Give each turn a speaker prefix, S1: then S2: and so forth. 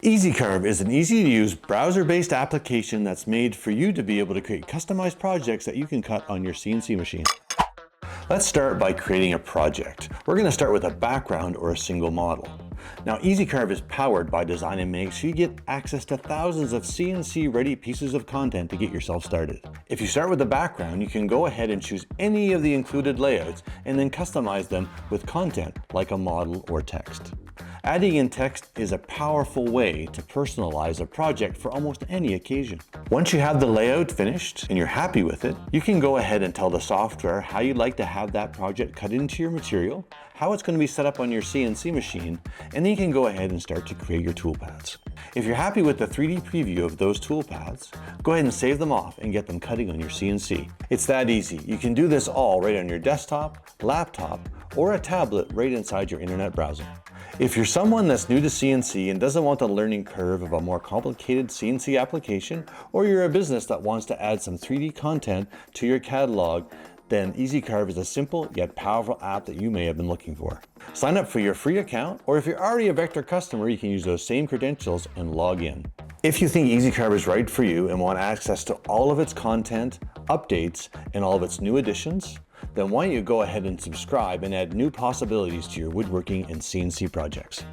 S1: EasyCarve is an easy-to-use browser-based application that's made for you to be able to create customized projects that you can cut on your CNC machine. Let's start by creating a project. We're going to start with a background or a single model. Now, EasyCarve is powered by Design&Make, so you get access to thousands of CNC-ready pieces of content to get yourself started. If you start with the background, you can go ahead and choose any of the included layouts and then customize them with content like a model or text. Adding in text is a powerful way to personalize a project for almost any occasion. Once you have the layout finished and you're happy with it, you can go ahead and tell the software how you'd like to have that project cut into your material, how it's going to be set up on your CNC machine, and then you can go ahead and start to create your toolpaths. If you're happy with the 3D preview of those toolpaths, go ahead and save them off and get them cutting on your CNC. It's that easy. You can do this all right on your desktop, laptop, or a tablet right inside your internet browser. If you're someone that's new to CNC and doesn't want the learning curve of a more complicated CNC application, or you're a business that wants to add some 3D content to your catalog, then EasyCarve is a simple yet powerful app that you may have been looking for. Sign up for your free account, or if you're already a Vectric customer, you can use those same credentials and log in. If you think EasyCarve is right for you and want access to all of its content, updates, and all of its new additions, then why don't you go ahead and subscribe and add new possibilities to your woodworking and CNC projects.